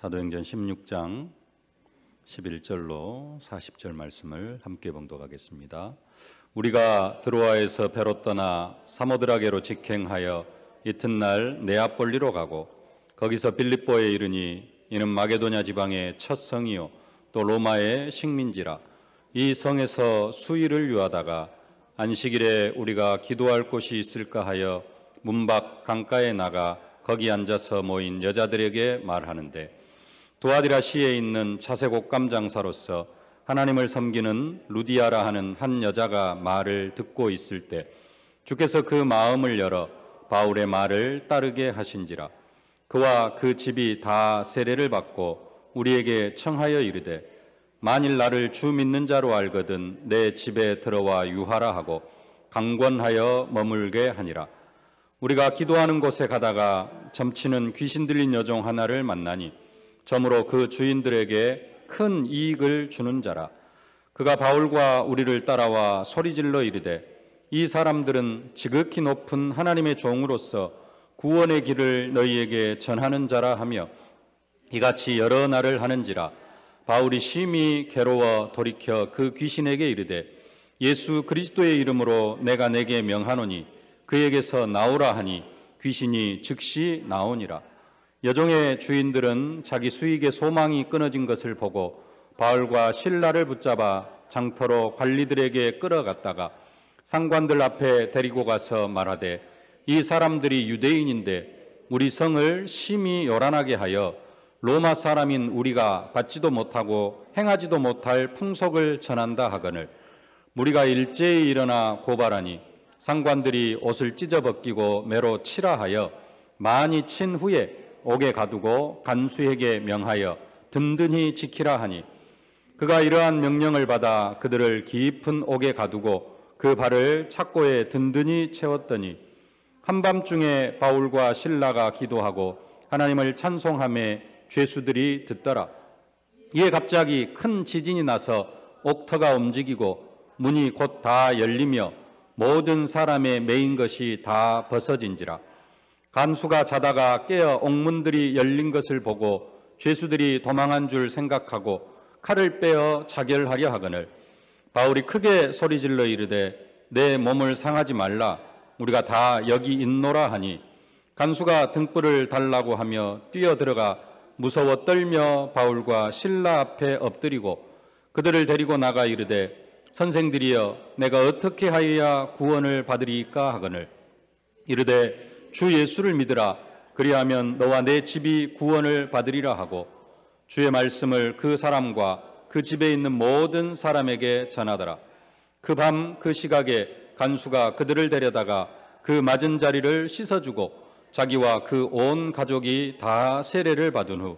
사도행전 16장 11절로 40절 말씀을 함께 봉독하겠습니다. 우리가 드로아에서 배로 떠나 사모드라게로 직행하여 이튿날 네아폴리로 가고 거기서 빌립보에 이르니 이는 마게도냐 지방의 첫 성이요 또 로마의 식민지라. 이 성에서 수일을 유하다가 안식일에 우리가 기도할 곳이 있을까 하여 문 밖 강가에 나가 거기 앉아서 모인 여자들에게 말하는데, 두아디라시에 있는 차색 옷감 장사로서 하나님을 섬기는 루디아라 하는 한 여자가 말을 듣고 있을 때 주께서 그 마음을 열어 바울의 말을 따르게 하신지라. 그와 그 집이 다 세례를 받고 우리에게 청하여 이르되, 만일 나를 주 믿는 자로 알거든 내 집에 들어와 유하라 하고 강권하여 머물게 하니라. 우리가 기도하는 곳에 가다가 점치는 귀신 들린 여종 하나를 만나니 점으로 그 주인들에게 큰 이익을 주는 자라. 그가 바울과 우리를 따라와 소리질러 이르되, 이 사람들은 지극히 높은 하나님의 종으로서 구원의 길을 너희에게 전하는 자라 하며 이같이 여러 날을 하는지라. 바울이 심히 괴로워 돌이켜 그 귀신에게 이르되, 예수 그리스도의 이름으로 내가 내게 명하노니 그에게서 나오라 하니 귀신이 즉시 나오니라. 여종의 주인들은 자기 수익의 소망이 끊어진 것을 보고 바울과 실라를 붙잡아 장터로 관리들에게 끌어갔다가 상관들 앞에 데리고 가서 말하되, 이 사람들이 유대인인데 우리 성을 심히 요란하게 하여 로마 사람인 우리가 받지도 못하고 행하지도 못할 풍속을 전한다 하거늘 무리가 일제히 일어나 고발하니 상관들이 옷을 찢어벗기고 매로 치라 하여 많이 친 후에 옥에 가두고 간수에게 명하여 든든히 지키라 하니, 그가 이러한 명령을 받아 그들을 깊은 옥에 가두고 그 발을 착고에 든든히 채웠더니 한밤중에 바울과 실라가 기도하고 하나님을 찬송하며 죄수들이 듣더라. 이에 갑자기 큰 지진이 나서 옥터가 움직이고 문이 곧 다 열리며 모든 사람의 매인 것이 다 벗어진지라. 간수가 자다가 깨어 옥문들이 열린 것을 보고 죄수들이 도망한 줄 생각하고 칼을 빼어 자결하려 하거늘 바울이 크게 소리질러 이르되, 내 몸을 상하지 말라. 우리가 다 여기 있노라 하니 간수가 등불을 달라고 하며 뛰어들어가 무서워 떨며 바울과 실라 앞에 엎드리고 그들을 데리고 나가 이르되, 선생들이여 내가 어떻게 하여야 구원을 받으리이까 하거늘 이르되, 주 예수를 믿으라. 그리하면 너와 내 집이 구원을 받으리라 하고 주의 말씀을 그 사람과 그 집에 있는 모든 사람에게 전하더라. 그 밤 그 시각에 간수가 그들을 데려다가 그 맞은 자리를 씻어주고 자기와 그 온 가족이 다 세례를 받은 후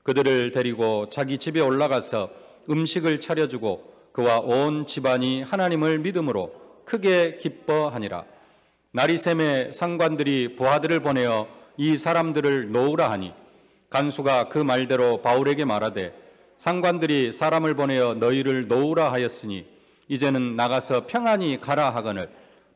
그들을 데리고 자기 집에 올라가서 음식을 차려주고 그와 온 집안이 하나님을 믿음으로 크게 기뻐하니라. 날이 새매 상관들이 부하들을 보내어 이 사람들을 놓으라 하니 간수가 그 말대로 바울에게 말하되, 상관들이 사람을 보내어 너희를 놓으라 하였으니 이제는 나가서 평안히 가라 하거늘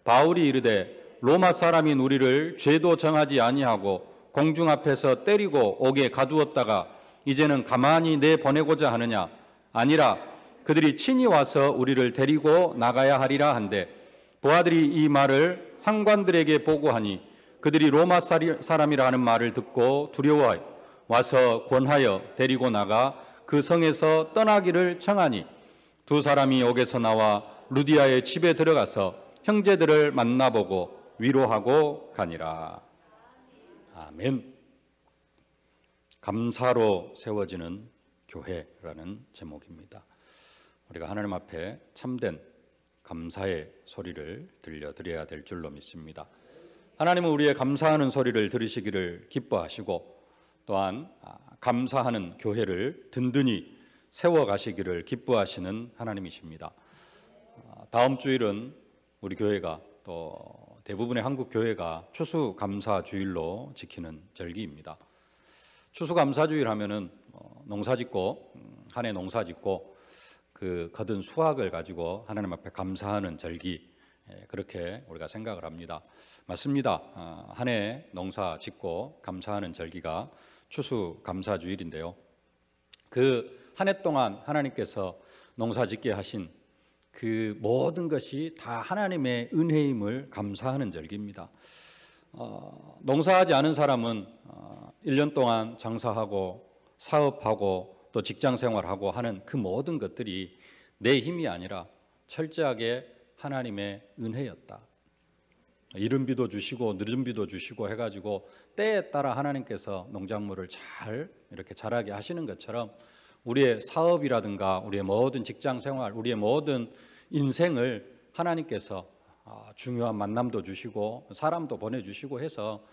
바울이 이르되, 로마 사람인 우리를 죄도 정하지 아니하고 공중 앞에서 때리고 옥에 가두었다가 이제는 가만히 내보내고자 하느냐? 아니라 그들이 친히 와서 우리를 데리고 나가야 하리라 한데, 부하들이 이 말을 상관들에게 보고하니 그들이 로마 사람이라 하는 말을 듣고 두려워하여 와서 권하여 데리고 나가 그 성에서 떠나기를 청하니 두 사람이 옥에서 나와 루디아의 집에 들어가서 형제들을 만나보고 위로하고 가니라. 아멘. 감사로 세워지는 교회라는 제목입니다. 우리가 하나님 앞에 참된 감사의 소리를 들려드려야 될 줄로 믿습니다. 하나님은 우리의 감사하는 소리를 들으시기를 기뻐하시고 또한 감사하는 교회를 든든히 세워가시기를 기뻐하시는 하나님이십니다. 다음 주일은 우리 교회가 또 대부분의 한국 교회가 추수감사주일로 지키는 절기입니다. 추수감사주일 하면은 농사짓고 한 해 농사짓고 그 거둔 수확을 가지고 하나님 앞에 감사하는 절기, 그렇게 우리가 생각을 합니다. 맞습니다. 한 해 농사 짓고 감사하는 절기가 추수감사주일인데요. 그 한 해 동안 하나님께서 농사짓게 하신 그 모든 것이 다 하나님의 은혜임을 감사하는 절기입니다. 농사하지 않은 사람은 1년 동안 장사하고 사업하고 또 직장 생활하고 하는 그 모든 것들이 내 힘이 아니라 철저하게 하나님의 은혜였다. 이른 비도 주시고 늦은 비도 주시고 해가지고 때에 따라 하나님께서 농작물을 잘 이렇게 자라게 하시는 것처럼 우리의 사업이라든가 우리의 모든 직장 생활, 우리의 모든 인생을 하나님께서 중요한 만남도 주시고 사람도 보내주시고 해서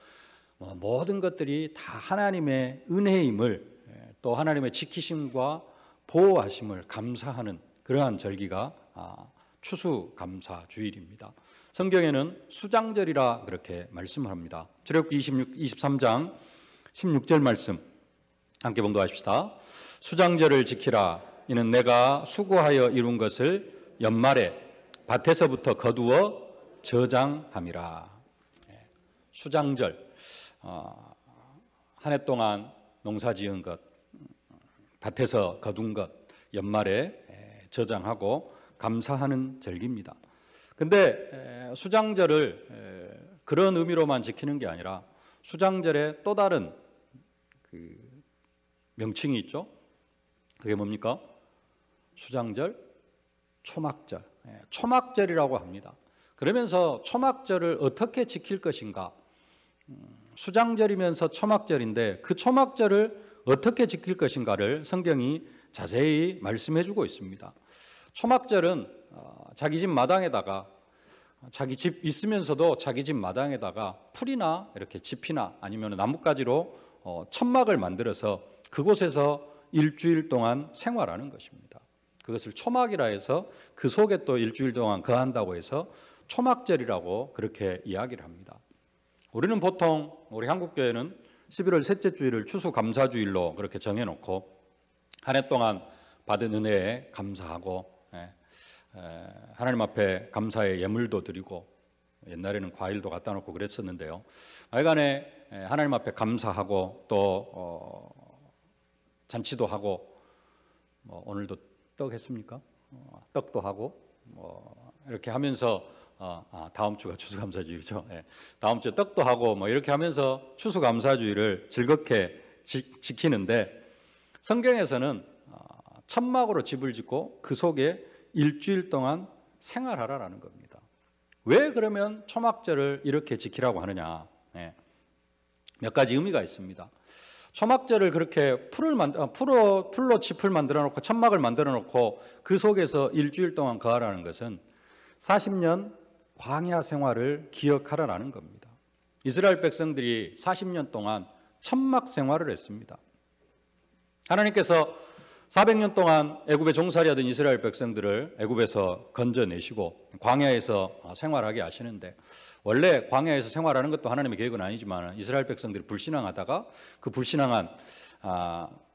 모든 것들이 다 하나님의 은혜임을, 또 하나님의 지키심과 보호하심을 감사하는 그러한 절기가 추수감사 주일입니다. 성경에는 수장절이라 그렇게 말씀합니다. 출애굽기 23장 16절 말씀 함께 봉독하십시다. 수장절을 지키라. 이는 내가 수고하여 이룬 것을 연말에 밭에서부터 거두어 저장함이라. 수장절, 한 해 동안 농사지은 것, 밭에서 거둔 것, 연말에 저장하고 감사하는 절기입니다. 근데 수장절을 그런 의미로만 지키는 게 아니라 수장절에 또 다른 그 명칭이 있죠. 그게 뭡니까? 수장절, 초막절, 초막절이라고 합니다. 그러면서 초막절을 어떻게 지킬 것인가? 수장절이면서 초막절인데 그 초막절을 어떻게 지킬 것인가를 성경이 자세히 말씀해 주고 있습니다. 초막절은 자기 집 마당에다가, 자기 집 있으면서도 자기 집 마당에다가 풀이나 이렇게 짚이나 아니면 나뭇가지로 천막을 만들어서 그곳에서 일주일 동안 생활하는 것입니다. 그것을 초막이라 해서 그 속에 또 일주일 동안 거한다고 해서 초막절이라고 그렇게 이야기를 합니다. 우리는 보통 우리 한국교회는 11월 셋째 주일을 추수감사주일로 그렇게 정해놓고 한 해 동안 받은 은혜에 감사하고 하나님 앞에 감사의 예물도 드리고 옛날에는 과일도 갖다 놓고 그랬었는데요. 하여간에 하나님 앞에 감사하고 또 잔치도 하고 오늘도 떡 했습니까? 떡도 하고 이렇게 하면서 다음 주가 추수감사주일이죠. 다음 주에 떡도 하고 이렇게 하면서 추수감사주일을 즐겁게 지키는데 성경에서는 천막으로 집을 짓고 그 속에 일주일 동안 생활하라라는 겁니다. 왜 그러면 초막절을 이렇게 지키라고 하느냐? 몇 가지 의미가 있습니다. 초막절을 그렇게 풀로 짚을 만들어 놓고 천막을 만들어 놓고 그 속에서 일주일 동안 거하라는 것은 40년 광야 생활을 기억하라라는 겁니다. 이스라엘 백성들이 40년 동안 천막 생활을 했습니다. 하나님께서 400년 동안 애굽에 종살이하던 이스라엘 백성들을 애굽에서 건져내시고 광야에서 생활하게 하시는데, 원래 광야에서 생활하는 것도 하나님의 계획은 아니지만 이스라엘 백성들이 불신앙하다가 그 불신앙한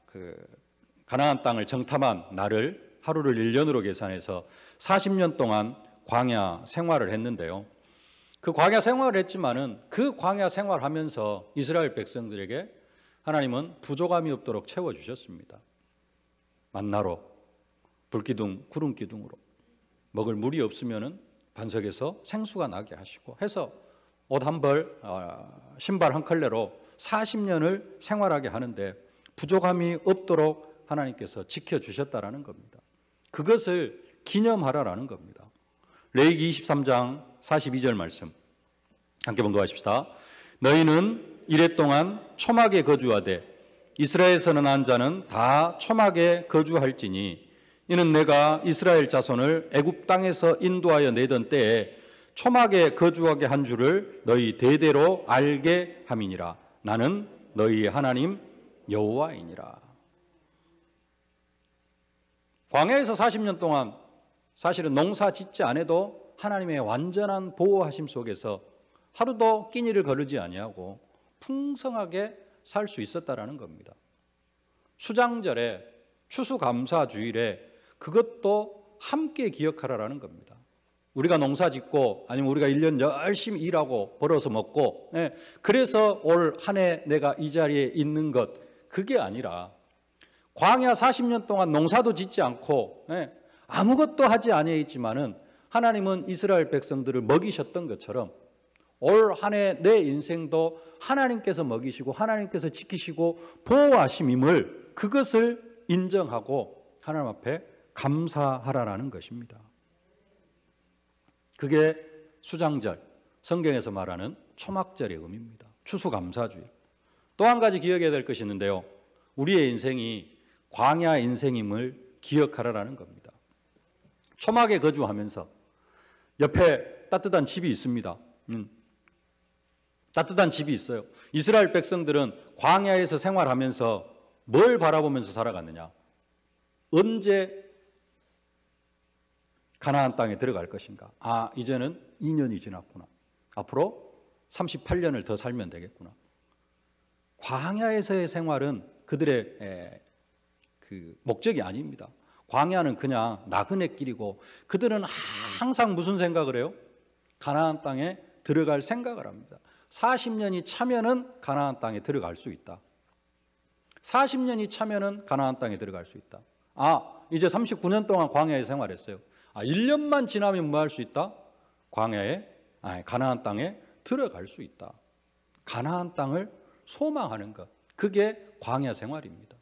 그 가나안 땅을 정탐한 날을 하루를 1년으로 계산해서 40년 동안 광야 생활을 했는데요. 그 광야 생활을 했지만은 그 광야 생활하면서 이스라엘 백성들에게 하나님은 부족함이 없도록 채워주셨습니다. 만나로, 불기둥, 구름기둥으로 먹을 물이 없으면은 반석에서 생수가 나게 하시고 해서 옷 한 벌, 신발 한 컬레로 40년을 생활하게 하는데 부족함이 없도록 하나님께서 지켜주셨다라는 겁니다. 그것을 기념하라라는 겁니다. 레위기 23장 42절 말씀 함께 봉독하십시다. 너희는 이래 동안 초막에 거주하되 이스라엘에서 난 자는 다 초막에 거주할지니 이는 내가 이스라엘 자손을 애굽 땅에서 인도하여 내던 때에 초막에 거주하게 한 줄을 너희 대대로 알게 함이니라. 나는 너희의 하나님 여호와이니라. 광야에서 40년 동안 사실은 농사 짓지 않아도 하나님의 완전한 보호하심 속에서 하루도 끼니를 거르지 아니하고 풍성하게 살 수 있었다라는 겁니다. 수장절에, 추수감사주일에 그것도 함께 기억하라라는 겁니다. 우리가 농사 짓고 아니면 우리가 1년 열심히 일하고 벌어서 먹고 그래서 올 한 해 내가 이 자리에 있는 것, 그게 아니라 광야 40년 동안 농사도 짓지 않고 아무것도 하지 아니했지만은 하나님은 이스라엘 백성들을 먹이셨던 것처럼 올 한 해 내 인생도 하나님께서 먹이시고 하나님께서 지키시고 보호하심임을 그것을 인정하고 하나님 앞에 감사하라는 것입니다. 그게 수장절, 성경에서 말하는 초막절의 의미입니다. 추수감사주의. 또 한 가지 기억해야 될 것이 있는데요. 우리의 인생이 광야 인생임을 기억하라는 겁니다. 초막에 거주하면서 옆에 따뜻한 집이 있습니다. 따뜻한 집이 있어요. 이스라엘 백성들은 광야에서 생활하면서 뭘 바라보면서 살아갔느냐? 언제 가나안 땅에 들어갈 것인가? 아, 이제는 2년이 지났구나. 앞으로 38년을 더 살면 되겠구나. 광야에서의 생활은 그들의 그 목적이 아닙니다. 광야는 그냥 나그네 길이고 그들은 항상 무슨 생각을 해요? 가나안 땅에 들어갈 생각을 합니다. 40년이 차면은 가나안 땅에 들어갈 수 있다. 40년이 차면은 가나안 땅에 들어갈 수 있다. 아, 이제 39년 동안 광야에 생활했어요. 아, 1년만 지나면 뭐 할 수 있다? 가나안 땅에 들어갈 수 있다. 가나안 땅을 소망하는 것. 그게 광야 생활입니다.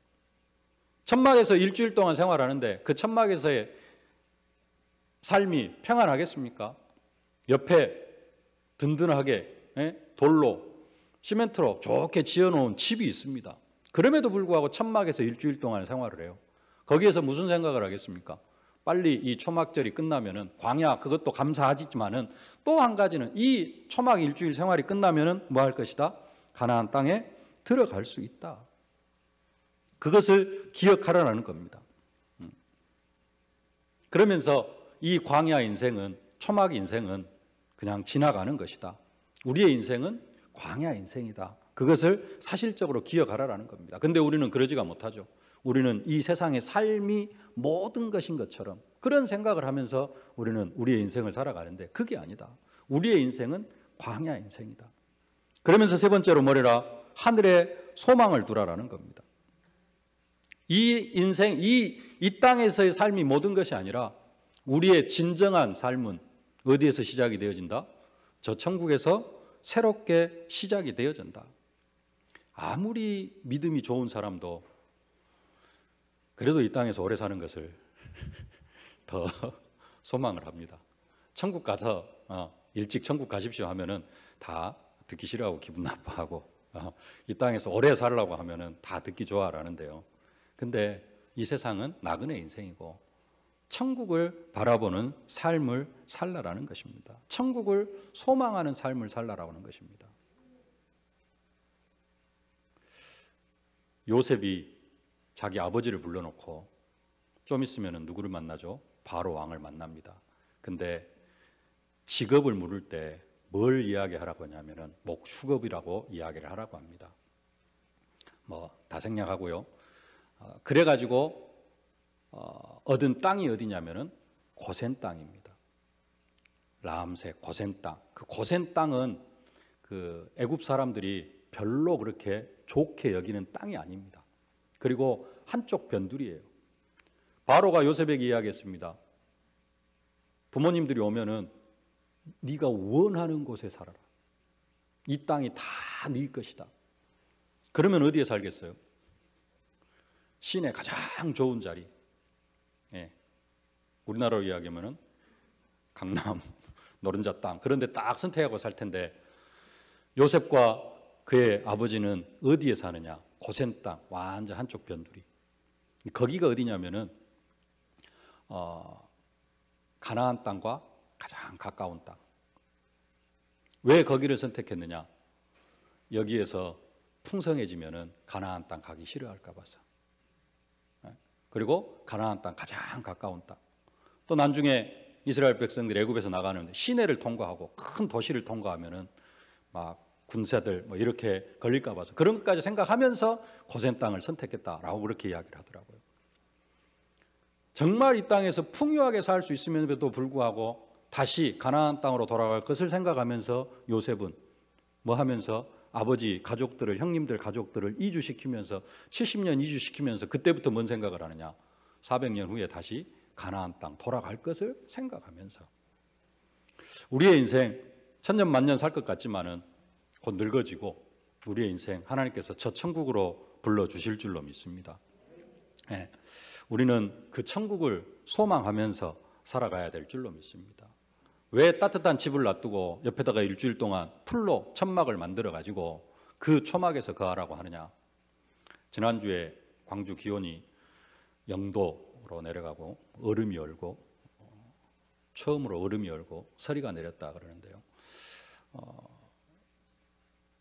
천막에서 일주일 동안 생활하는데 그 천막에서의 삶이 평안하겠습니까? 옆에 든든하게 돌로 시멘트로 좋게 지어놓은 집이 있습니다. 그럼에도 불구하고 천막에서 일주일 동안 생활을 해요. 거기에서 무슨 생각을 하겠습니까? 빨리 이 초막절이 끝나면은 광야 그것도 감사하지만은 또 한 가지는 이 초막 일주일 생활이 끝나면은 뭐 할 것이다? 가나안 땅에 들어갈 수 있다. 그것을 기억하라는 겁니다. 그러면서 이 광야 인생은 초막 인생은 그냥 지나가는 것이다. 우리의 인생은 광야 인생이다. 그것을 사실적으로 기억하라는 겁니다. 근데 우리는 그러지가 못하죠. 우리는 이 세상의 삶이 모든 것인 것처럼 그런 생각을 하면서 우리는 우리의 인생을 살아가는데 그게 아니다. 우리의 인생은 광야 인생이다. 그러면서 세 번째로 뭐래라? 하늘에 소망을 두라라는 겁니다. 이 인생, 이 땅에서의 삶이 모든 것이 아니라 우리의 진정한 삶은 어디에서 시작이 되어진다? 저 천국에서 새롭게 시작이 되어진다. 아무리 믿음이 좋은 사람도 그래도 이 땅에서 오래 사는 것을 더 소망을 합니다. 천국 가서 일찍 천국 가십시오 하면은 다 듣기 싫어하고 기분 나빠하고 이 땅에서 오래 살라고 하면은 다 듣기 좋아하라는데요. 근데 이 세상은 나그네 인생이고 천국을 바라보는 삶을 살라라는 것입니다. 천국을 소망하는 삶을 살라라고 하는 것입니다. 요셉이 자기 아버지를 불러놓고 좀 있으면 누구를 만나죠? 바로 왕을 만납니다. 근데 직업을 물을 때 뭘 이야기하라고 하냐면은 목축업이라고 이야기를 하라고 합니다. 뭐 다 생략하고요. 그래가지고 얻은 땅이 어디냐면은 고센 땅입니다. 라암색 고센 땅. 그 고센 땅은 그 애굽 사람들이 별로 그렇게 좋게 여기는 땅이 아닙니다. 그리고 한쪽 변두리예요. 바로가 요셉에게 이야기했습니다. 부모님들이 오면은 네가 원하는 곳에 살아라. 이 땅이 다 네 것이다. 그러면 어디에 살겠어요? 시내 가장 좋은 자리. 우리나라로 이야기하면은 강남 노른자 땅 그런 데 딱 선택하고 살 텐데 요셉과 그의 아버지는 어디에 사느냐? 고센 땅, 완전 한쪽 변두리. 거기가 어디냐면은 가나안 땅과 가장 가까운 땅. 왜 거기를 선택했느냐? 여기에서 풍성해지면은 가나안 땅 가기 싫어할까 봐서. 그리고 가나안 땅 가장 가까운 땅. 또 나중에 이스라엘 백성들이 애굽에서 나가는데 시내를 통과하고 큰 도시를 통과하면은 막 군사들 뭐 이렇게 걸릴까 봐서 그런 것까지 생각하면서 고센 땅을 선택했다라고 그렇게 이야기를 하더라고요. 정말 이 땅에서 풍요하게 살 수 있음에도 불구하고 다시 가나안 땅으로 돌아갈 것을 생각하면서 요셉은 뭐 하면서 아버지 가족들을, 형님들 가족들을 이주시키면서 70년 이주시키면서 그때부터 뭔 생각을 하느냐? 400년 후에 다시 가나안 땅 돌아갈 것을 생각하면서 우리의 인생 천년만년 살 것 같지만은 곧 늙어지고 우리의 인생 하나님께서 저 천국으로 불러주실 줄로 믿습니다. 네, 우리는 그 천국을 소망하면서 살아가야 될 줄로 믿습니다. 왜 따뜻한 집을 놔두고 옆에다가 일주일 동안 풀로 천막을 만들어 가지고 그 초막에서 거하라고 하느냐? 지난주에 광주 기온이 0도로 내려가고 얼음이 얼고 처음으로 얼음이 얼고 서리가 내렸다 그러는데요.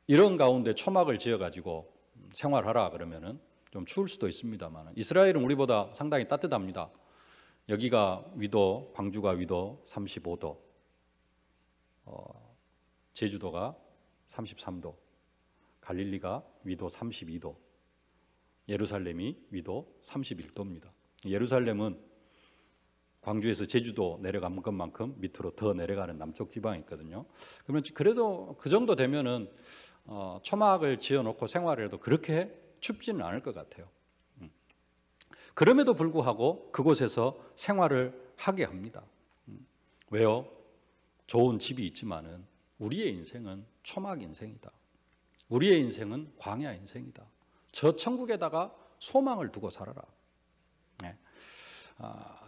이런 가운데 초막을 지어 가지고 생활하라 그러면은 좀 추울 수도 있습니다만 이스라엘은 우리보다 상당히 따뜻합니다. 여기가 위도, 광주가 위도 35도, 제주도가 33도, 갈릴리가 위도 32도, 예루살렘이 위도 31도입니다. 예루살렘은 광주에서 제주도 내려간 것만큼 밑으로 더 내려가는 남쪽 지방이 있거든요. 그러면 그래도 그 정도 되면은 초막을 지어놓고 생활을 해도 그렇게 춥지는 않을 것 같아요. 그럼에도 불구하고 그곳에서 생활을 하게 합니다. 왜요? 좋은 집이 있지만은 우리의 인생은 초막 인생이다. 우리의 인생은 광야 인생이다. 저 천국에다가 소망을 두고 살아라. 네.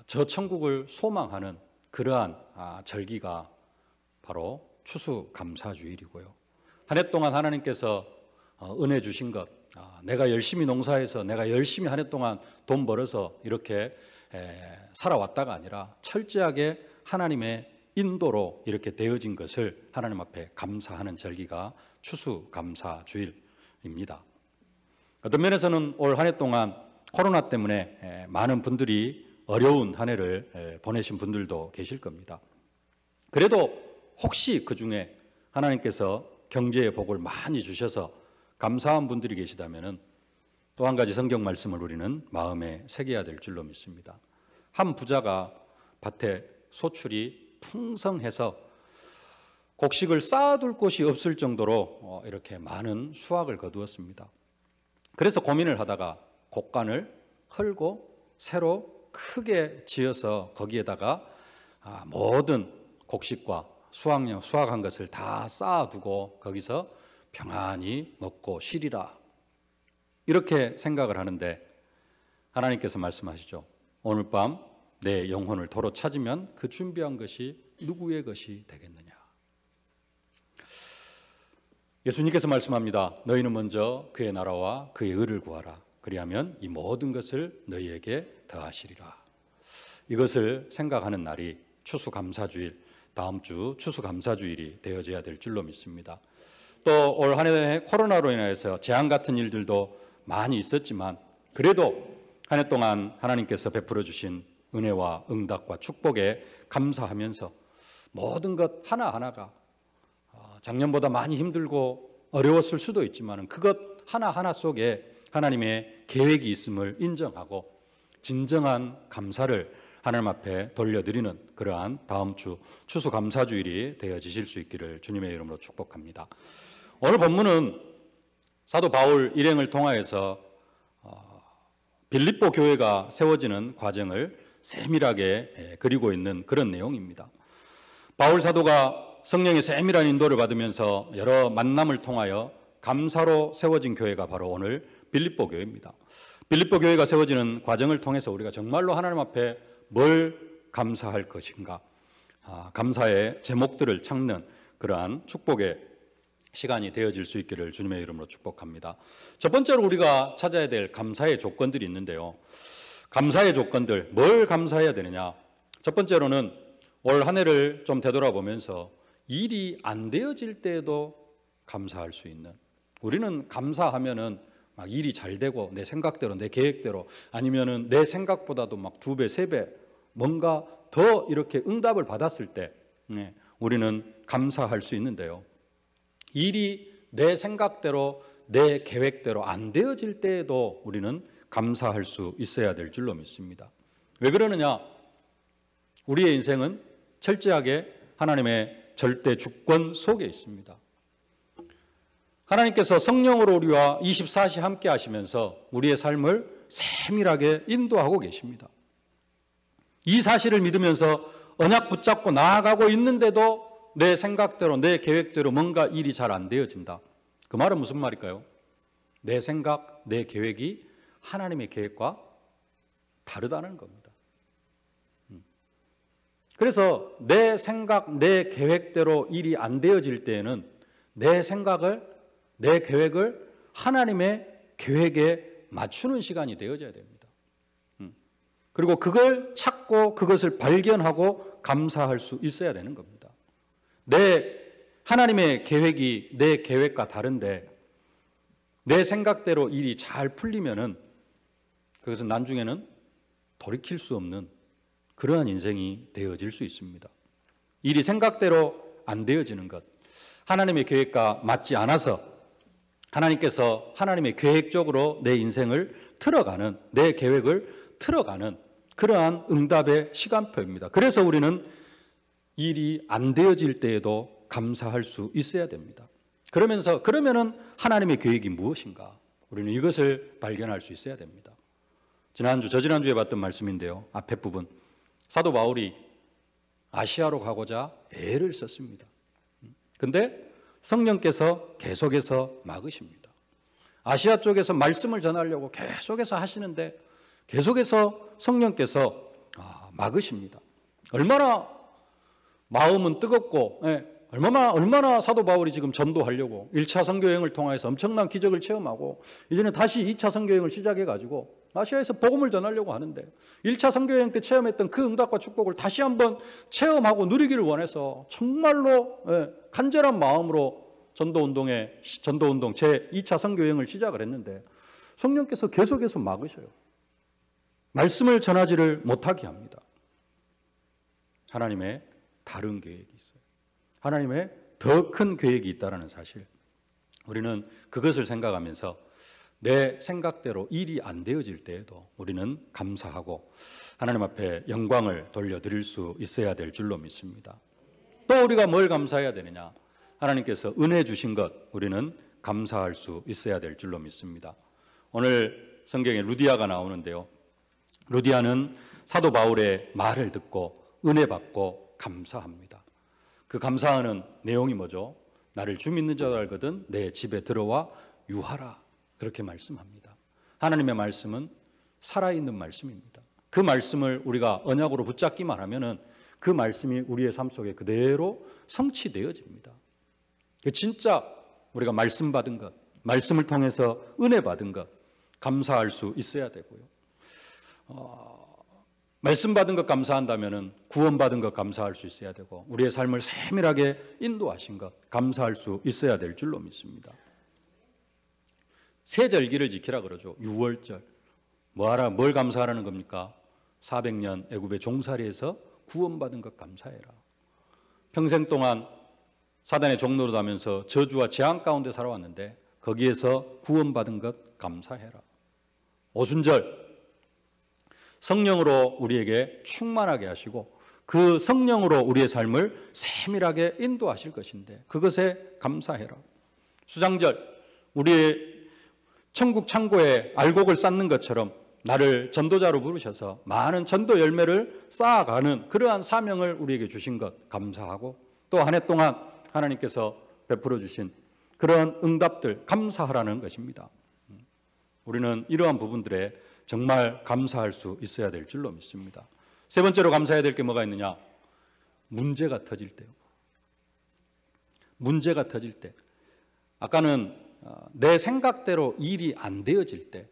저 천국을 소망하는 그러한 절기가 바로 추수감사주일이고요. 한 해 동안 하나님께서 은혜 주신 것, 내가 열심히 농사해서 내가 열심히 한 해 동안 돈 벌어서 이렇게 살아왔다가 아니라 철저하게 하나님의 인도로 이렇게 되어진 것을 하나님 앞에 감사하는 절기가 추수감사주일입니다. 어떤 면에서는 올 한 해 동안 코로나 때문에 많은 분들이 어려운 한 해를 보내신 분들도 계실 겁니다. 그래도 혹시 그 중에 하나님께서 경제의 복을 많이 주셔서 감사한 분들이 계시다면 또 한 가지 성경 말씀을 우리는 마음에 새겨야 될 줄로 믿습니다. 한 부자가 밭에 소출이 풍성해서 곡식을 쌓아둘 곳이 없을 정도로 이렇게 많은 수확을 거두었습니다. 그래서 고민을 하다가 곡간을 헐고 새로 크게 지어서 거기에다가 모든 곡식과 수확한 것을 다 쌓아두고 거기서 평안히 먹고 쉬리라 이렇게 생각을 하는데 하나님께서 말씀하시죠. 오늘 밤 내 영혼을 도로 찾으면 그 준비한 것이 누구의 것이 되겠느냐. 예수님께서 말씀합니다. 너희는 먼저 그의 나라와 그의 의를 구하라. 그리하면 이 모든 것을 너희에게 더하시리라. 이것을 생각하는 날이 추수감사주일, 다음 주 추수감사주일이 되어져야 될 줄로 믿습니다. 또 올 한 해 코로나로 인해서 재앙 같은 일들도 많이 있었지만 그래도 한 해 동안 하나님께서 베풀어 주신 은혜와 응답과 축복에 감사하면서 모든 것 하나하나가 작년보다 많이 힘들고 어려웠을 수도 있지만 그것 하나하나 속에 하나님의 계획이 있음을 인정하고 진정한 감사를 하나님 앞에 돌려드리는 그러한 다음 주 추수감사주일이 되어지실 수 있기를 주님의 이름으로 축복합니다. 오늘 본문은 사도 바울 일행을 통하여서 빌립보 교회가 세워지는 과정을 세밀하게 그리고 있는 그런 내용입니다. 바울 사도가 성령의 세밀한 인도를 받으면서 여러 만남을 통하여 감사로 세워진 교회가 바로 오늘 빌립보 교회입니다. 빌립보 교회가 세워지는 과정을 통해서 우리가 정말로 하나님 앞에 뭘 감사할 것인가, 감사의 제목들을 찾는 그러한 축복의 시간이 되어질 수 있기를 주님의 이름으로 축복합니다. 첫 번째로 우리가 찾아야 될 감사의 조건들이 있는데요. 감사의 조건들, 뭘 감사해야 되느냐? 첫 번째로는 올 한 해를 좀 되돌아보면서 일이 안 되어질 때에도 감사할 수 있는, 우리는 감사하면은 막 일이 잘 되고 내 생각대로 내 계획대로 아니면은 내 생각보다도 막 2배, 3배 뭔가 더 이렇게 응답을 받았을 때 우리는 감사할 수 있는데요. 일이 내 생각대로 내 계획대로 안 되어질 때에도 우리는 감사할 수 있어야 될 줄로 믿습니다. 왜 그러느냐? 우리의 인생은 철저하게 하나님의 절대 주권 속에 있습니다. 하나님께서 성령으로 우리와 24시 함께 하시면서 우리의 삶을 세밀하게 인도하고 계십니다. 이 사실을 믿으면서 언약 붙잡고 나아가고 있는데도 내 생각대로 내 계획대로 뭔가 일이 잘 안 되어진다. 그 말은 무슨 말일까요? 내 생각, 내 계획이 하나님의 계획과 다르다는 겁니다. 그래서 내 생각, 내 계획대로 일이 안 되어질 때에는 내 생각을, 내 계획을 하나님의 계획에 맞추는 시간이 되어져야 됩니다. 그리고 그걸 찾고 그것을 발견하고 감사할 수 있어야 되는 겁니다. 하나님의 계획이 내 계획과 다른데 내 생각대로 일이 잘 풀리면은 그것은 나중에는 돌이킬 수 없는 그러한 인생이 되어질 수 있습니다. 일이 생각대로 안 되어지는 것, 하나님의 계획과 맞지 않아서 하나님께서 하나님의 계획적으로 내 인생을 틀어가는, 내 계획을 틀어가는 그러한 응답의 시간표입니다. 그래서 우리는 일이 안 되어질 때에도 감사할 수 있어야 됩니다. 그러면은 하나님의 계획이 무엇인가? 우리는 이것을 발견할 수 있어야 됩니다. 저지난주에 봤던 말씀인데요. 앞에 부분. 사도 바울이 아시아로 가고자 애를 썼습니다. 근데 성령께서 계속해서 막으십니다. 아시아 쪽에서 말씀을 전하려고 계속해서 하시는데 계속해서 성령께서 막으십니다. 얼마나 마음은 뜨겁고 얼마나 사도 바울이 지금 전도하려고 1차 선교여행을 통해서 엄청난 기적을 체험하고 이제는 다시 2차 선교여행을 시작해가지고 아시아에서 복음을 전하려고 하는데 1차 선교여행 때 체험했던 그 응답과 축복을 다시 한번 체험하고 누리기를 원해서 정말로 간절한 마음으로 전도운동 제 2차 선교여행을 시작을 했는데 성령께서 계속해서 막으셔요. 말씀을 전하지를 못하게 합니다. 하나님의 다른 계획이 있어요. 하나님의 더 큰 계획이 있다는 사실, 우리는 그것을 생각하면서 내 생각대로 일이 안 되어질 때에도 우리는 감사하고 하나님 앞에 영광을 돌려드릴 수 있어야 될 줄로 믿습니다. 또 우리가 뭘 감사해야 되느냐? 하나님께서 은혜 주신 것, 우리는 감사할 수 있어야 될 줄로 믿습니다. 오늘 성경에 루디아가 나오는데요. 루디아는 사도 바울의 말을 듣고 은혜 받고 감사합니다. 그 감사하는 내용이 뭐죠? 나를 주 믿는 자로 알거든 내 집에 들어와 유하라, 그렇게 말씀합니다. 하나님의 말씀은 살아있는 말씀입니다. 그 말씀을 우리가 언약으로 붙잡기만 하면은 그 말씀이 우리의 삶 속에 그대로 성취되어집니다. 진짜 우리가 말씀 받은 것, 말씀을 통해서 은혜 받은 것 감사할 수 있어야 되고요. 말씀 받은 것 감사한다면은 구원 받은 것 감사할 수 있어야 되고 우리의 삶을 세밀하게 인도하신 것 감사할 수 있어야 될 줄로 믿습니다. 세 절기를 지키라 그러죠. 유월절. 뭘 감사하라는 겁니까? 400년 애굽의 종살이에서 구원받은 것 감사해라. 평생 동안 사단의 종노릇 하면서 저주와 재앙 가운데 살아왔는데 거기에서 구원받은 것 감사해라. 오순절. 성령으로 우리에게 충만하게 하시고 그 성령으로 우리의 삶을 세밀하게 인도하실 것인데 그것에 감사해라. 수장절. 우리의 천국 창고에 알곡을 쌓는 것처럼 나를 전도자로 부르셔서 많은 전도 열매를 쌓아가는 그러한 사명을 우리에게 주신 것 감사하고 또 한 해 동안 하나님께서 베풀어 주신 그런 응답들 감사하라는 것입니다. 우리는 이러한 부분들에 정말 감사할 수 있어야 될 줄로 믿습니다. 세 번째로 감사해야 될 게 뭐가 있느냐? 문제가 터질 때요. 문제가 터질 때. 아까는 내 생각대로 일이 안 되어질 때,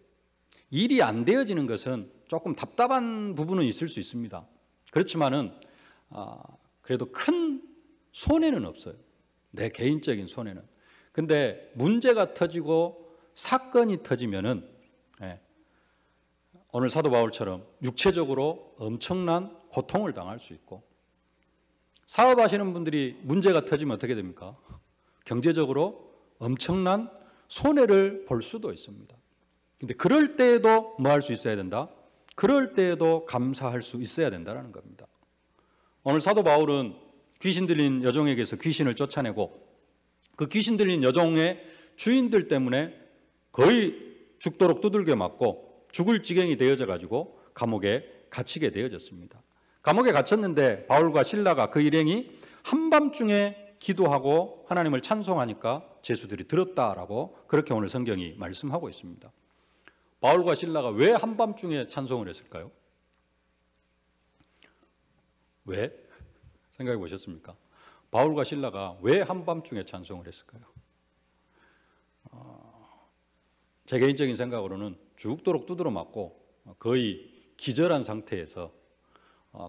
일이 안 되어지는 것은 조금 답답한 부분은 있을 수 있습니다. 그렇지만은 그래도 큰 손해는 없어요. 내 개인적인 손해는. 근데 문제가 터지고 사건이 터지면은 오늘 사도 바울처럼 육체적으로 엄청난 고통을 당할 수 있고 사업하시는 분들이 문제가 터지면 어떻게 됩니까? 경제적으로 엄청난 손해를 볼 수도 있습니다. 근데 그럴 때에도 뭐 할 수 있어야 된다? 그럴 때에도 감사할 수 있어야 된다는 겁니다. 오늘 사도 바울은 귀신 들린 여종에게서 귀신을 쫓아내고 그 귀신 들린 여종의 주인들 때문에 거의 죽도록 두들겨 맞고 죽을 지경이 되어져 가지고 감옥에 갇히게 되어졌습니다. 감옥에 갇혔는데 바울과 실라가 그 일행이 한밤중에 기도하고 하나님을 찬송하니까 죄수들이 들었다라고 그렇게 오늘 성경이 말씀하고 있습니다. 바울과 실라가 왜 한밤중에 찬송을 했을까요? 왜? 생각해 보셨습니까? 바울과 실라가 왜 한밤중에 찬송을 했을까요? 제 개인적인 생각으로는 죽도록 두드려 맞고 거의 기절한 상태에서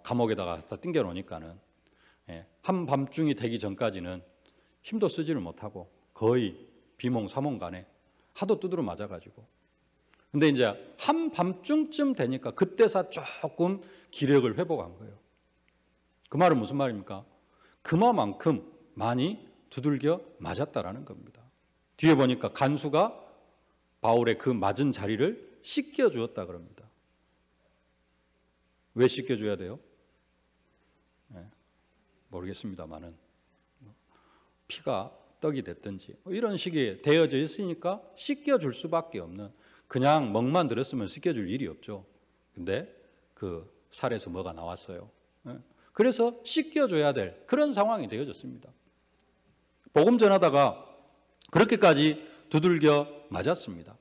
감옥에다가 띵겨 놓으니까는 한밤중이 되기 전까지는 힘도 쓰지를 못하고 거의 비몽사몽간에 하도 두드려 맞아가지고, 근데 이제 한밤중쯤 되니까 그때서 조금 기력을 회복한 거예요. 그 말은 무슨 말입니까? 그만큼 많이 두들겨 맞았다라는 겁니다. 뒤에 보니까 간수가 바울의 그 맞은 자리를 씻겨주었다 그럽니다. 왜 씻겨줘야 돼요? 모르겠습니다만은 피가 떡이 됐든지 이런 식이 되어져 있으니까 씻겨줄 수밖에 없는, 그냥 멍만 들었으면 씻겨줄 일이 없죠. 근데 그 살에서 뭐가 나왔어요. 그래서 씻겨줘야 될 그런 상황이 되어졌습니다. 복음 전하다가 그렇게까지 두들겨 맞았습니다.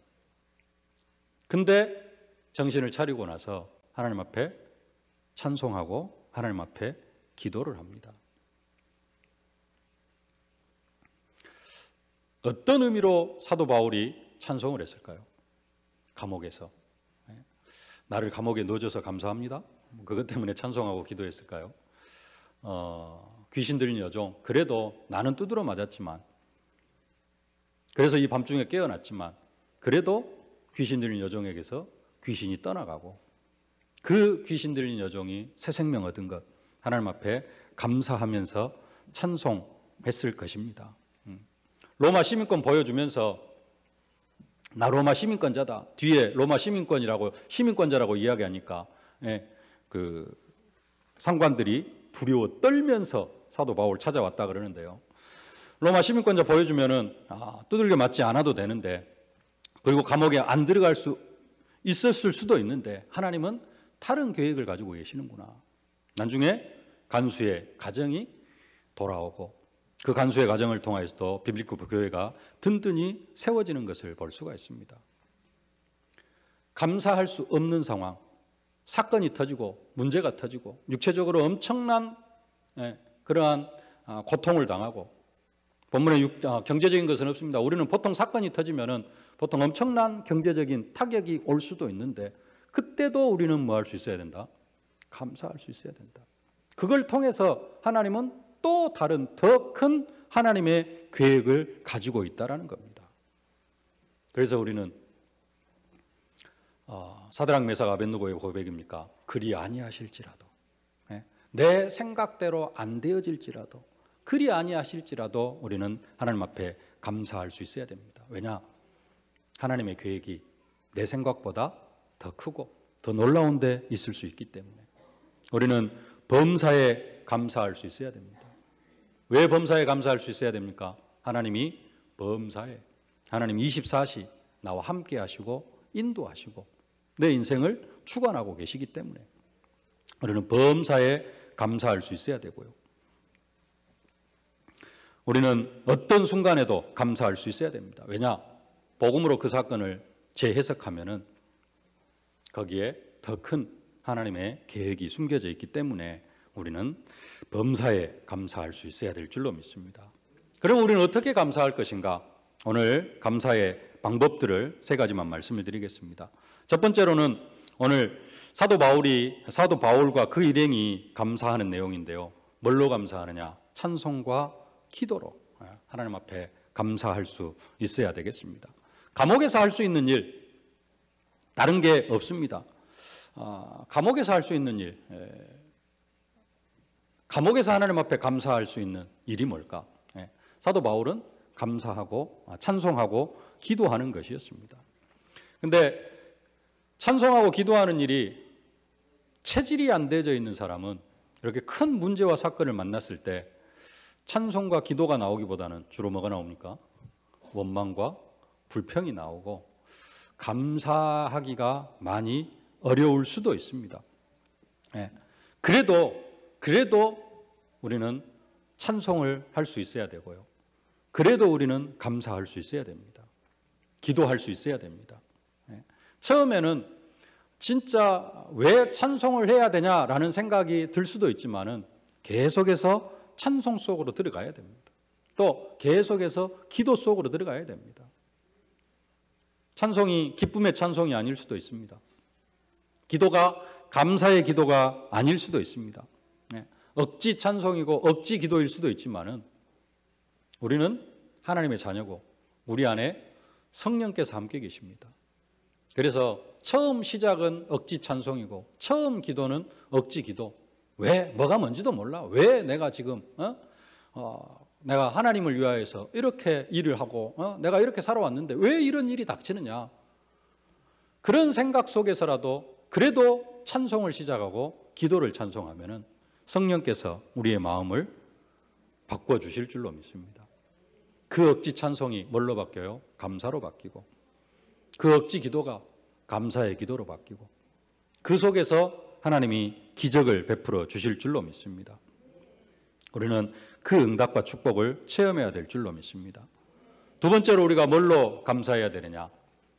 근데 정신을 차리고 나서 하나님 앞에 찬송하고 하나님 앞에 기도를 합니다. 어떤 의미로 사도 바울이 찬송을 했을까요? 감옥에서. 나를 감옥에 넣어줘서 감사합니다. 그것 때문에 찬송하고 기도했을까요? 귀신 들린 여종, 그래도 나는 두드러 맞았지만, 그래서 이 밤중에 깨어났지만, 그래도 귀신 들린 여종에게서 귀신이 떠나가고 그 귀신 들린 여종이 새 생명 얻은 것, 하나님 앞에 감사하면서 찬송했을 것입니다. 로마 시민권 보여주면서 나 로마 시민권자다, 뒤에 로마 시민권자라고 이야기하니까 그 상관들이 두려워 떨면서 사도 바울 찾아왔다 그러는데요. 로마 시민권자 보여주면은 두들겨 맞지 않아도 되는데, 그리고 감옥에 안 들어갈 수 있었을 수도 있는데 하나님은 다른 계획을 가지고 계시는구나. 나중에 간수의 가정이 돌아오고 그 간수의 가정을 통해서도 비블리크 교회가 든든히 세워지는 것을 볼 수가 있습니다. 감사할 수 없는 상황, 사건이 터지고 문제가 터지고 육체적으로 엄청난 그러한 고통을 당하고, 본문에 경제적인 것은 없습니다. 우리는 보통 사건이 터지면은 보통 엄청난 경제적인 타격이 올 수도 있는데, 그때도 우리는 뭐 할 수 있어야 된다? 감사할 수 있어야 된다. 그걸 통해서 하나님은 또 다른 더 큰 하나님의 계획을 가지고 있다라는 겁니다. 그래서 우리는 사드락 메삭 아벳느고의 고백입니까? 그리 아니하실지라도, 내 생각대로 안 되어질지라도, 그리 아니하실지라도 우리는 하나님 앞에 감사할 수 있어야 됩니다. 왜냐? 하나님의 계획이 내 생각보다 더 크고 더 놀라운 데 있을 수 있기 때문에 우리는 범사에 감사할 수 있어야 됩니다. 왜 범사에 감사할 수 있어야 됩니까? 하나님이 범사에, 하나님 24시 나와 함께 하시고 인도하시고 내 인생을 주관하고 계시기 때문에 우리는 범사에 감사할 수 있어야 되고요. 우리는 어떤 순간에도 감사할 수 있어야 됩니다. 왜냐? 복음으로 그 사건을 재해석하면은 거기에 더 큰 하나님의 계획이 숨겨져 있기 때문에 우리는 범사에 감사할 수 있어야 될 줄로 믿습니다. 그럼 우리는 어떻게 감사할 것인가? 오늘 감사의 방법들을 세 가지만 말씀을 드리겠습니다. 첫 번째로는 오늘 사도 바울과 그 일행이 감사하는 내용인데요. 뭘로 감사하느냐? 찬송과 기도로 하나님 앞에 감사할 수 있어야 되겠습니다. 감옥에서 할 수 있는 일, 다른 게 없습니다. 감옥에서 할 수 있는 일, 감옥에서 하나님 앞에 감사할 수 있는 일이 뭘까? 사도 바울은 감사하고 찬송하고 기도하는 것이었습니다. 그런데 찬송하고 기도하는 일이 체질이 안 되어져 있는 사람은 이렇게 큰 문제와 사건을 만났을 때 찬송과 기도가 나오기보다는 주로 뭐가 나옵니까? 원망과 불평이 나오고 감사하기가 많이 어려울 수도 있습니다. 예. 그래도 우리는 찬송을 할 수 있어야 되고요. 그래도 우리는 감사할 수 있어야 됩니다. 기도할 수 있어야 됩니다. 예. 처음에는 진짜 왜 찬송을 해야 되냐라는 생각이 들 수도 있지만은 계속해서 찬송 속으로 들어가야 됩니다. 또 계속해서 기도 속으로 들어가야 됩니다. 찬송이 기쁨의 찬송이 아닐 수도 있습니다. 기도가 감사의 기도가 아닐 수도 있습니다. 억지 찬송이고 억지 기도일 수도 있지만은 우리는 하나님의 자녀고 우리 안에 성령께서 함께 계십니다. 그래서 처음 시작은 억지 찬송이고 처음 기도는 억지 기도. 왜? 뭐가 뭔지도 몰라. 왜 내가 지금 내가 하나님을 위하여서 이렇게 일을 하고 내가 이렇게 살아왔는데 왜 이런 일이 닥치느냐. 그런 생각 속에서라도 그래도 찬송을 시작하고 기도를 찬송하면은 성령께서 우리의 마음을 바꿔주실 줄로 믿습니다. 그 억지 찬송이 뭘로 바뀌어요? 감사로 바뀌고 그 억지 기도가 감사의 기도로 바뀌고 그 속에서 하나님이 기적을 베풀어 주실 줄로 믿습니다. 우리는 그 응답과 축복을 체험해야 될 줄로 믿습니다. 두 번째로 우리가 뭘로 감사해야 되느냐?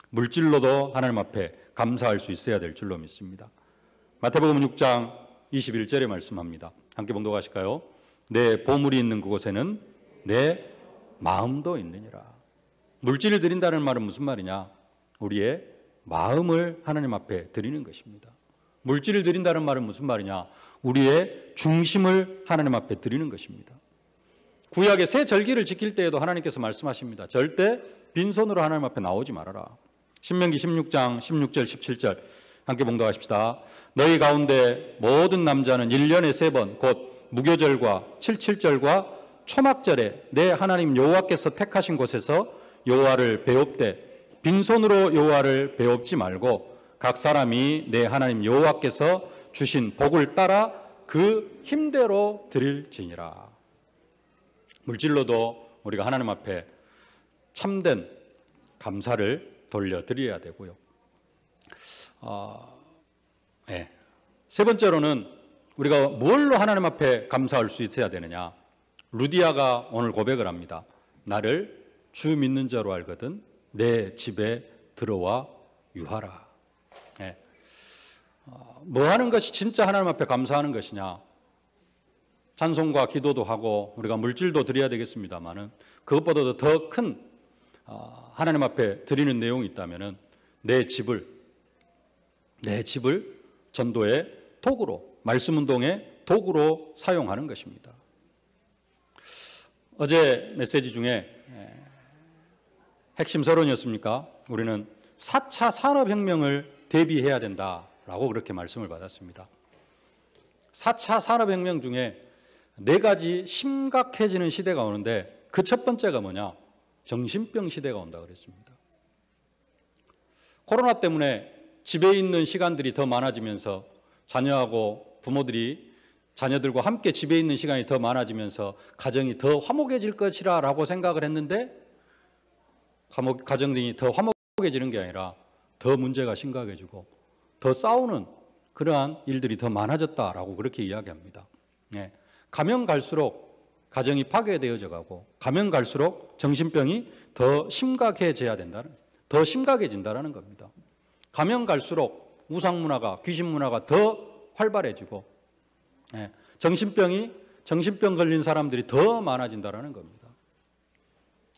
물질로도 하나님 앞에 감사할 수 있어야 될 줄로 믿습니다. 마태복음 6장 21절에 말씀합니다. 함께 봉독하실까요? 내 보물이 있는 그곳에는 내 마음도 있느니라. 물질을 드린다는 말은 무슨 말이냐? 우리의 마음을 하나님 앞에 드리는 것입니다. 물질을 드린다는 말은 무슨 말이냐? 우리의 중심을 하나님 앞에 드리는 것입니다. 구약의 새 절기를 지킬 때에도 하나님께서 말씀하십니다. 절대 빈손으로 하나님 앞에 나오지 말아라. 신명기 16장 16절 17절 함께 봉독하십시다. 너희 가운데 모든 남자는 1년에 3번 곧 무교절과 칠칠절과 초막절에 내 하나님 여호와께서 택하신 곳에서 여호와를 배웁되 빈손으로 여호와를 배웁지 말고 각 사람이 내 하나님 여호와께서 주신 복을 따라 그 힘대로 드릴지니라. 물질로도 우리가 하나님 앞에 참된 감사를 돌려드려야 되고요. 세 번째로는 우리가 무엇로 하나님 앞에 감사할 수 있어야 되느냐? 루디아가 오늘 고백을 합니다. 나를 주 믿는 자로 알거든 내 집에 들어와 유하라. 뭐 하는 것이 진짜 하나님 앞에 감사하는 것이냐? 찬송과 기도도 하고 우리가 물질도 드려야 되겠습니다만은 그것보다도 더 큰 하나님 앞에 드리는 내용이 있다면은 내 집을 전도의 도구로, 말씀 운동의 도구로 사용하는 것입니다. 어제 메시지 중에 핵심 서론이었습니까? 우리는 4차 산업혁명을 대비해야 된다라고 그렇게 말씀을 받았습니다. 4차 산업혁명 중에 4가지 심각해지는 시대가 오는데 그 첫 번째가 뭐냐? 정신병 시대가 온다 그랬습니다. 코로나 때문에 집에 있는 시간들이 더 많아지면서 자녀하고 부모들이 자녀들과 함께 집에 있는 시간이 더 많아지면서 가정이 더 화목해질 것이라고 생각을 했는데 가정이 더 화목해지는 게 아니라 더 문제가 심각해지고 더 싸우는 그러한 일들이 더 많아졌다라고 그렇게 이야기합니다. 가면 갈수록 가정이 파괴되어져 가고 가면 갈수록 정신병이 더 심각해져야 된다는, 더 심각해진다는 겁니다. 가면 갈수록 우상문화가, 귀신문화가 더 활발해지고 정신병 걸린 사람들이 더 많아진다는 겁니다.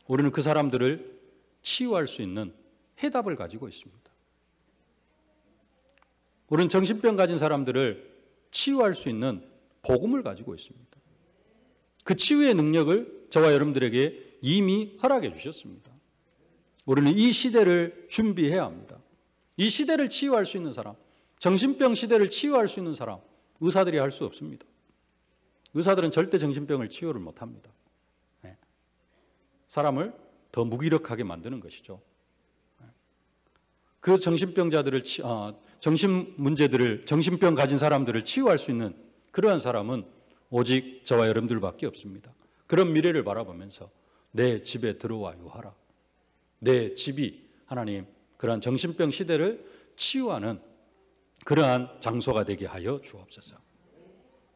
우리는 그 사람들을 치유할 수 있는 해답을 가지고 있습니다. 우리는 정신병 가진 사람들을 치유할 수 있는 복음을 가지고 있습니다. 그 치유의 능력을 저와 여러분들에게 이미 허락해 주셨습니다. 우리는 이 시대를 준비해야 합니다. 이 시대를 치유할 수 있는 사람, 정신병 시대를 치유할 수 있는 사람, 의사들이 할 수 없습니다. 의사들은 절대 정신병을 치유를 못합니다. 사람을 더 무기력하게 만드는 것이죠. 그 정신병자들을, 정신 문제들을, 정신병 가진 사람들을 치유할 수 있는 그러한 사람은 오직 저와 여러분들밖에 없습니다. 그런 미래를 바라보면서 내 집에 들어와 유하라. 내 집이 하나님 그러한 정신병 시대를 치유하는 그러한 장소가 되게 하여 주옵소서.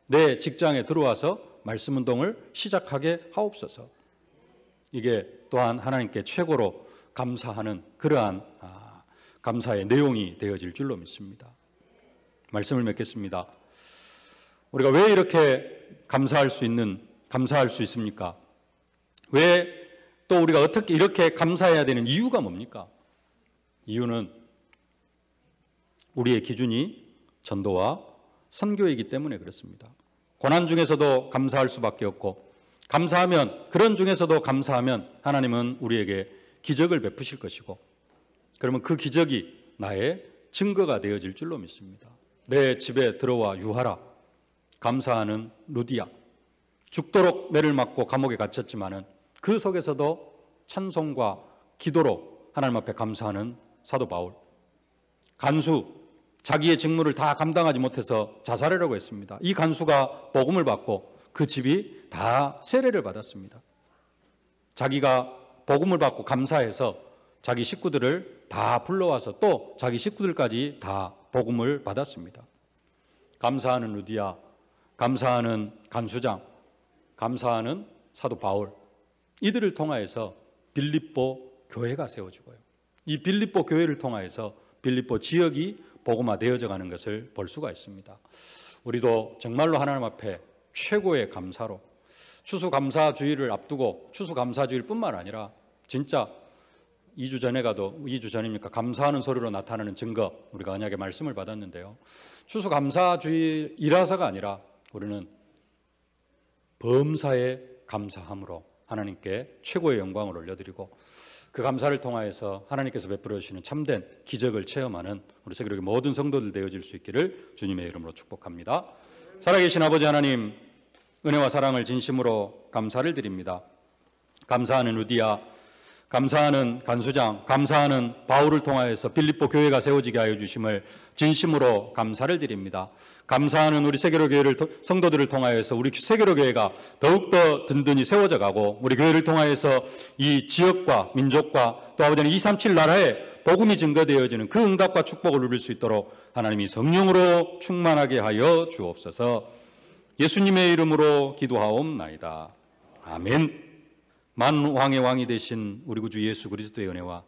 내 직장에 들어와서 말씀 운동을 시작하게 하옵소서. 이게 또한 하나님께 최고로 감사하는 그러한 감사의 내용이 되어질 줄로 믿습니다. 말씀을 맺겠습니다. 우리가 왜 이렇게 감사할 수 있습니까? 왜 또 우리가 어떻게 이렇게 감사해야 되는 이유가 뭡니까? 이유는 우리의 기준이 전도와 선교이기 때문에 그렇습니다. 고난 중에서도 감사할 수밖에 없고, 그런 중에서도 감사하면 하나님은 우리에게 기적을 베푸실 것이고, 그러면 그 기적이 나의 증거가 되어질 줄로 믿습니다. 내 집에 들어와 유하라. 감사하는 루디아. 죽도록 매를 맞고 감옥에 갇혔지만은 그 속에서도 찬송과 기도로 하나님 앞에 감사하는 사도 바울. 간수, 자기의 직무를 다 감당하지 못해서 자살하려고 했습니다. 이 간수가 복음을 받고 그 집이 다 세례를 받았습니다. 자기가 복음을 받고 감사해서 자기 식구들을 다 불러와서 또 자기 식구들까지 다 복음을 받았습니다. 감사하는 루디아, 감사하는 간수장, 감사하는 사도 바울, 이들을 통하여서 빌립보 교회가 세워지고요. 이 빌립보 교회를 통하여서 빌립보 지역이 복음화되어져 가는 것을 볼 수가 있습니다. 우리도 정말로 하나님 앞에 최고의 감사로 추수감사주의를 앞두고, 추수감사주일 뿐만 아니라 진짜 2주 전입니까? 감사하는 소리로 나타나는 증거, 우리가 언약의 말씀을 받았는데요. 추수감사주의이라서가 아니라 우리는 범사에 감사함으로 하나님께 최고의 영광을 올려드리고, 그 감사를 통하여서 하나님께서 베풀어 주시는 참된 기적을 체험하는 우리 세계의 모든 성도들 되어질 수 있기를 주님의 이름으로 축복합니다. 살아계신 아버지 하나님, 은혜와 사랑을 진심으로 감사를 드립니다. 감사하는 루디아, 감사하는 간수장, 감사하는 바울을 통하여서 빌립보 교회가 세워지게 하여 주심을 진심으로 감사를 드립니다. 감사하는 우리 세계로 교회를 성도들을 통하여서 우리 세계로 교회가 더욱더 든든히 세워져 가고, 우리 교회를 통하여서 이 지역과 민족과 또 아버지는 237 나라에 복음이 증거되어지는 그 응답과 축복을 누릴 수 있도록 하나님이 성령으로 충만하게 하여 주옵소서. 예수님의 이름으로 기도하옵나이다. 아멘. 만왕의 왕이 되신 우리 구주 예수 그리스도의 은혜와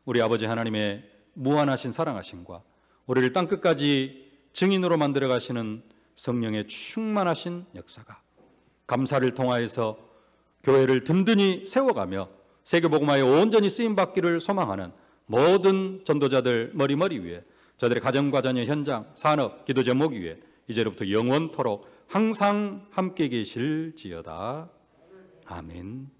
우리 아버지 하나님의 무한하신 사랑하심과 우리를 땅끝까지 증인으로 만들어 가시는 성령의 충만하신 역사가 감사를 통하여서 교회를 든든히 세워가며 세계복음화에 온전히 쓰임받기를 소망하는 모든 전도자들 머리머리 위에, 저들의 가정과 자녀, 현장, 산업, 기도 제목 위에 이제로부터 영원토록 항상 함께 계실지어다. 아멘.